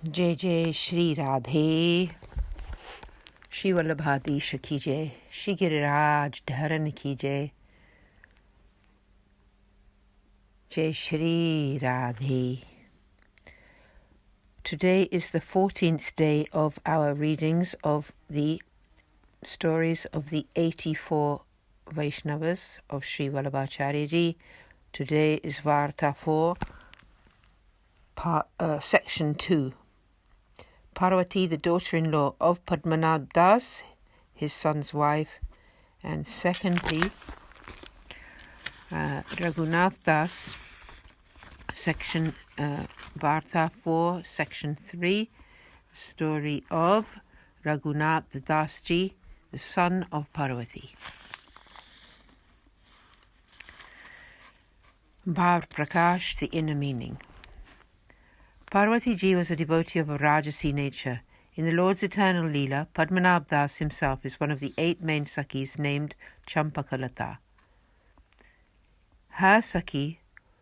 जय जय श्री राधे, श्री वल्लभाधीश की जय, श्री गिरिराज धरन की जय, जय Shri Radhe. Today is the 14th day of our readings of the stories of the 84 Vaishnavas of Sri Vallabhacharya Ji. Today is Varta 4, section 2. Parvati, the daughter-in-law of Padmanabh Das, his son's wife, and secondly, Raghunath Das, section Varta 4, section 3, story of Raghunath Das Ji, the son of Parvati. Bhav Prakash, the inner meaning. Parvati Ji was a devotee of a Rajasi nature. In the Lord's eternal Leela, Padmanabh Das himself is one of the 8 main Sakhis named Champakalata. Her Sakhi,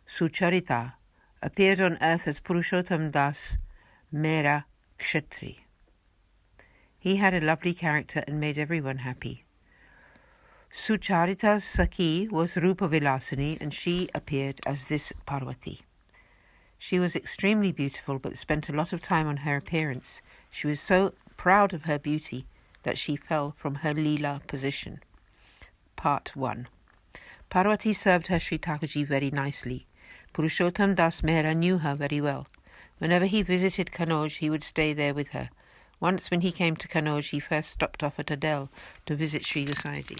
Sucharita, appeared on earth as Purushottam Das Mera Kshatri. He had a lovely character and made everyone happy. Sucharita's Sakhi was Rupa Vilasini, and she appeared as this Parvati. She was extremely beautiful, but spent a lot of time on her appearance. She was so proud of her beauty that she fell from her Leela position. Part 1. Parvati served her Sri Thakurji very nicely. Purushottam Das Mehra knew her very well. Whenever he visited Kanauj, he would stay there with her. Once when he came to Kanauj, he first stopped off at Adel to visit Sri Gosaiji.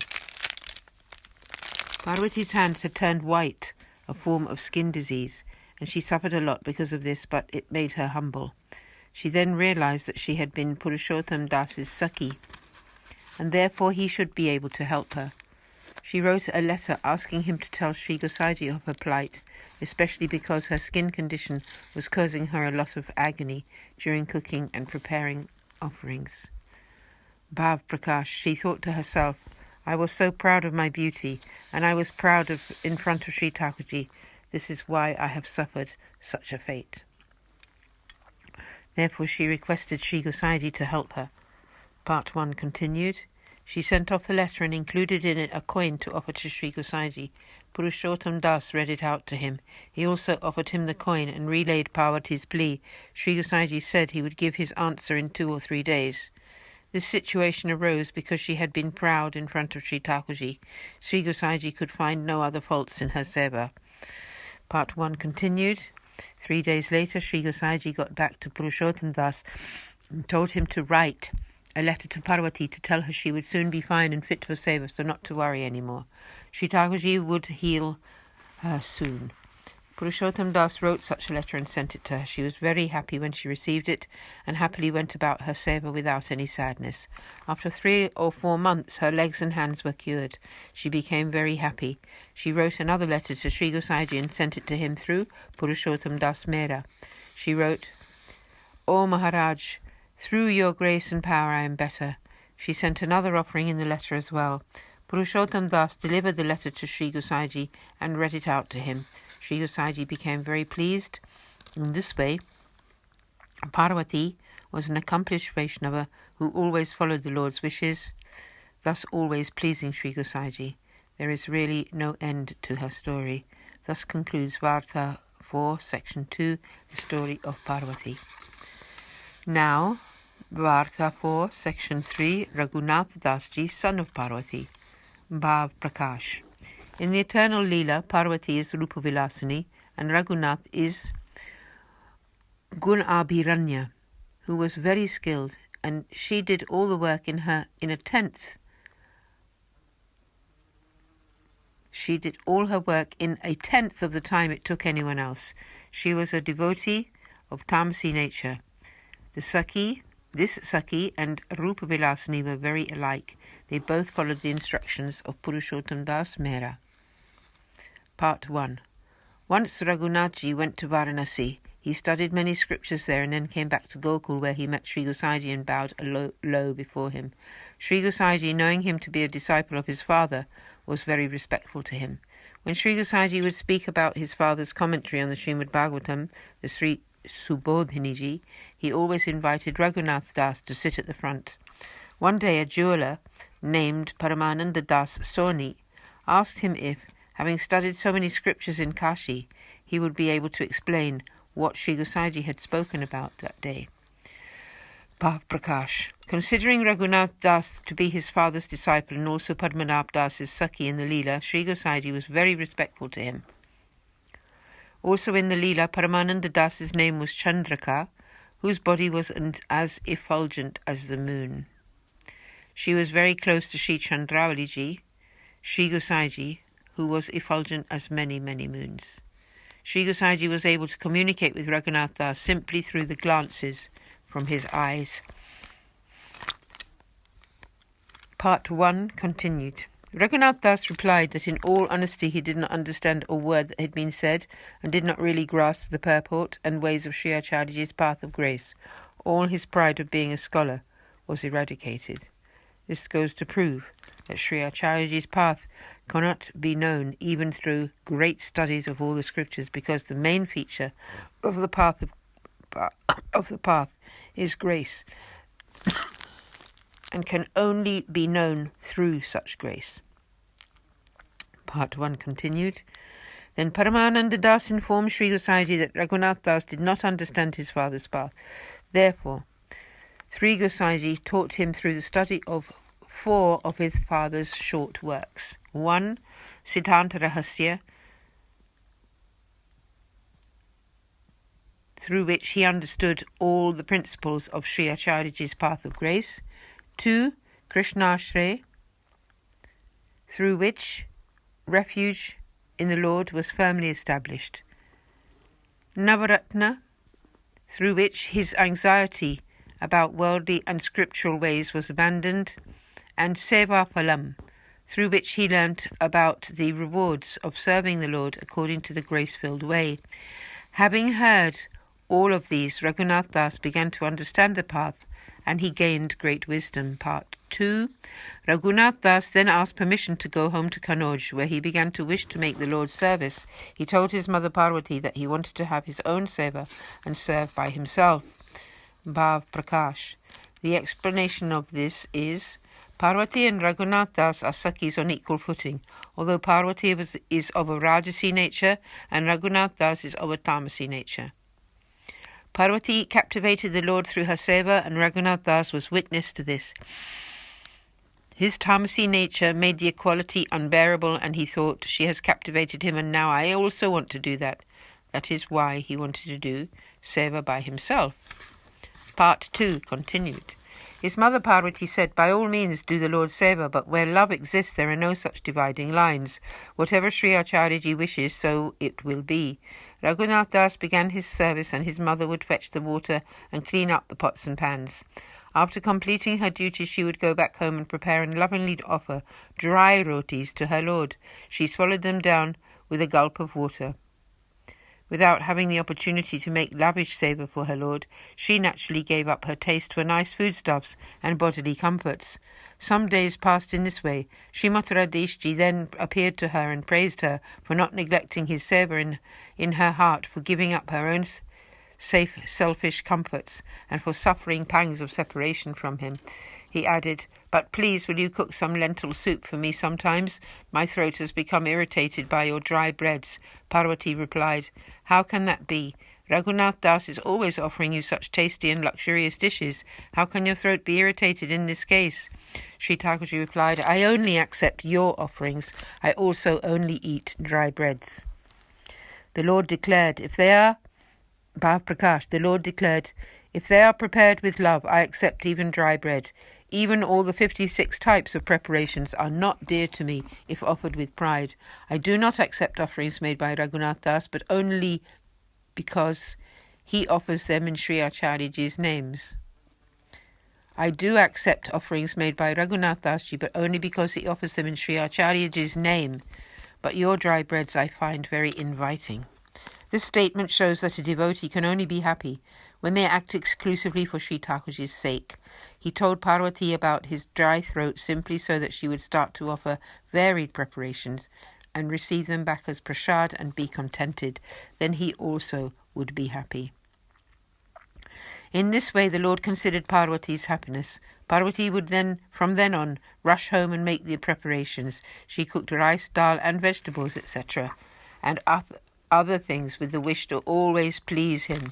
Parvati's hands had turned white, a form of skin disease, and she suffered a lot because of this, but it made her humble. She then realized that she had been Purushottam Das's Sakhi, and therefore he should be able to help her. She wrote a letter asking him to tell Sri Gosaiji of her plight, especially because her skin condition was causing her a lot of agony during cooking and preparing offerings. Bhav Prakash, she thought to herself, I was so proud of my beauty, and I was proud of in front of Sri Thakurji. This is why I have suffered such a fate. Therefore she requested Sri Gosaiji to help her. Part 1 continued. She sent off the letter and included in it a coin to offer to Sri Gosaiji. Purushottam Das read it out to him. He also offered him the coin and relayed Parvati's plea. Sri Gosaiji said he would give his answer in 2 or 3 days. This situation arose because she had been proud in front of Sri Thakurji. Sri Gosaiji could find no other faults in her seva. Part 1 continued. 3 days later, Sri Gosaiji got back to Purushottam Das and told him to write a letter to Parvati to tell her she would soon be fine and fit for seva, so not to worry anymore. Sri Thakurji would heal her soon. Purushottam Das wrote such a letter and sent it to her. She was very happy when she received it and happily went about her seva without any sadness. After 3 or 4 months, her legs and hands were cured. She became very happy. She wrote another letter to Sri Gosaiji and sent it to him through Purushottam Das Mehra. She wrote, O Maharaj, through your grace and power I am better. She sent another offering in the letter as well. Purushottam Das delivered the letter to Sri Gosaiji and read it out to him. Sri Gosaiji became very pleased. In this way, Parvati was an accomplished Vaishnava who always followed the Lord's wishes, thus always pleasing Sri Gosaiji. There is really no end to her story. Thus concludes Varta 4, section 2, the story of Parvati. Now, Varta 4, section 3, Raghunath Das Ji, son of Parvati. Bhav Prakash. In the eternal Leela, Parvati is Rupa Vilasini and Raghunath is Gunabhiranya, who was very skilled, and she did all the work in a tenth. She did all her work in a tenth of the time it took anyone else. She was a devotee of Tamasi nature. This Sakhi and Rupa Vilasini were very alike. They both followed the instructions of Purushottam Das Mehra. Part 1. Once Raghunathji went to Varanasi. He studied many scriptures there and then came back to Gokul, where he met Sri Gosaiji and bowed low before him. Sri Gosaiji, knowing him to be a disciple of his father, was very respectful to him. When Sri Gosaiji would speak about his father's commentary on the Srimad Bhagavatam, the Subodhiniji, he always invited Raghunath Das to sit at the front. One day a jeweller named Paramananda Das Soni asked him if, having studied so many scriptures in Kashi, he would be able to explain what Sri Gosaiji had spoken about that day. Bhav Prakash. Considering Raghunath Das to be his father's disciple and also Padmanabh Das's Sakhi in the Leela, Sri Gosaiji was very respectful to him. Also in the Leela, Paramananda Das's name was Chandraka, whose body was as effulgent as the moon. She was very close to Sri Chandravali-ji, Sri Gosaiji, who was effulgent as many, many moons. Sri Gosaiji was able to communicate with Raghunath Das simply through the glances from his eyes. Part 1 continued. Raghunath Das replied that in all honesty he did not understand a word that had been said and did not really grasp the purport and ways of Sri Acharyaji's path of grace. All his pride of being a scholar was eradicated. This goes to prove that Sri Acharyaji's path cannot be known even through great studies of all the scriptures, because the main feature of the path is grace and can only be known through such grace. Part 1 continued. Then Paramananda Das informed Sri Gosaiji that Raghunath Das did not understand his father's path. Therefore, Sri Gosaiji taught him through the study of 4 of his father's short works. 1. Siddhanta Rahasya, through which he understood all the principles of Sri Acharyaji's path of grace. 2. Krishnashray, through which refuge in the Lord was firmly established. Navaratna, through which his anxiety about worldly and scriptural ways was abandoned. And Seva Phalam, through which he learnt about the rewards of serving the Lord according to the grace-filled way. Having heard all of these, Raghunath Das began to understand the path, and he gained great wisdom. Part 2. Raghunath Das then asked permission to go home to Kanauj, where he began to wish to make the Lord's service. He told his mother Parvati that he wanted to have his own seva and serve by himself. Bhav Prakash. The explanation of this is, Parvati and Raghunath Das are Sakhis on equal footing, although Parvati is of a Rajasi nature and Raghunath Das is of a Tamasi nature. Parvati captivated the Lord through her seva, and Raghunath Das was witness to this. His Tamasi nature made the equality unbearable, and he thought, she has captivated him, and now I also want to do that. That is why he wanted to do seva by himself. Part 2 continued. His mother Parvati said, by all means do the Lord's seva, but where love exists there are no such dividing lines. Whatever Sri Acharyaji wishes, so it will be. Raghunath Das began his service, and his mother would fetch the water and clean up the pots and pans. After completing her duties, she would go back home and prepare and lovingly offer dry rotis to her Lord. She swallowed them down with a gulp of water. Without having the opportunity to make lavish seva for her Lord, she naturally gave up her taste for nice foodstuffs and bodily comforts. Some days passed in this way. Srimati Radheshji then appeared to her and praised her for not neglecting his seva in her heart, for giving up her own selfish comforts, and for suffering pangs of separation from him. He added, but please will you cook some lentil soup for me sometimes? My throat has become irritated by your dry breads. Parvati replied, how can that be? Raghunath Das is always offering you such tasty and luxurious dishes. How can your throat be irritated in this case? Sri Thakurji replied, I only accept your offerings. I also only eat dry breads. The Lord declared, if they are prepared with love, I accept even dry bread. Even all the 56 types of preparations are not dear to me if offered with pride. I do not accept offerings made by Raghunath Das, but only because he offers them in Sri Acharyaji's names. I do accept offerings made by Raghunath Dasji, but only because he offers them in Sri Acharyaji's name. But your dry breads I find very inviting. This statement shows that a devotee can only be happy when they act exclusively for Sri Thakurji's sake. He told Parvati about his dry throat simply so that she would start to offer varied preparations and receive them back as prasad and be contented. Then he also would be happy. In this way the Lord considered Parvati's happiness. Parvati would then, from then on, rush home and make the preparations. She cooked rice, dal and vegetables, etc., and other things with the wish to always please him.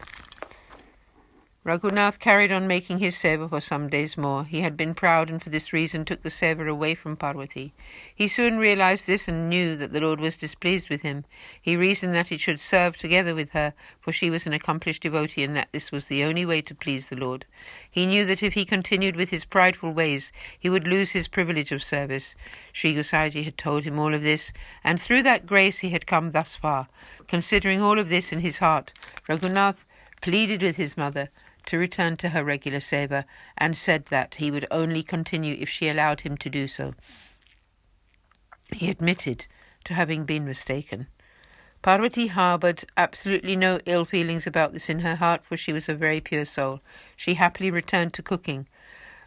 Raghunath carried on making his seva for some days more. He had been proud and for this reason took the seva away from Parvati. He soon realized this and knew that the Lord was displeased with him. He reasoned that he should serve together with her, for she was an accomplished devotee and that this was the only way to please the Lord. He knew that if he continued with his prideful ways, he would lose his privilege of service. Sri Gosaiji had told him all of this, and through that grace he had come thus far. Considering all of this in his heart, Raghunath pleaded with his mother to return to her regular seva, and said that he would only continue if she allowed him to do so. He admitted to having been mistaken. Parvati harboured absolutely no ill feelings about this in her heart, for she was a very pure soul. She happily returned to cooking.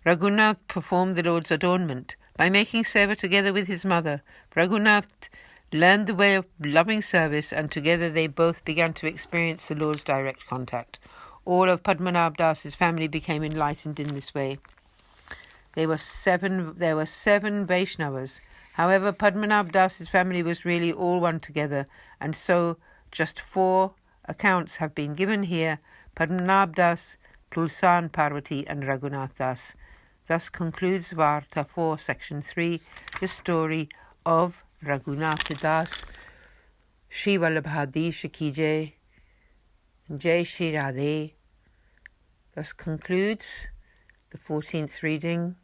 Raghunath performed the Lord's adornment. By making seva together with his mother, Raghunath learned the way of loving service, and together they both began to experience the Lord's direct contact. All of Padmanabh Das's family became enlightened in this way. There were seven Vaishnavas. However, Padmanabh Das's family was really all one together, and so just 4 accounts have been given here: Padmanabh Das, Tulsan Parvati and Raghunath Das. Thus concludes Varta 4, Section 3, the story of Raghunath Das. Shri Vallabhadisha Ki Jai. Jai Shri Radhe. Thus concludes the 14th reading.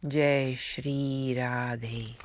Jai Shri Radhe.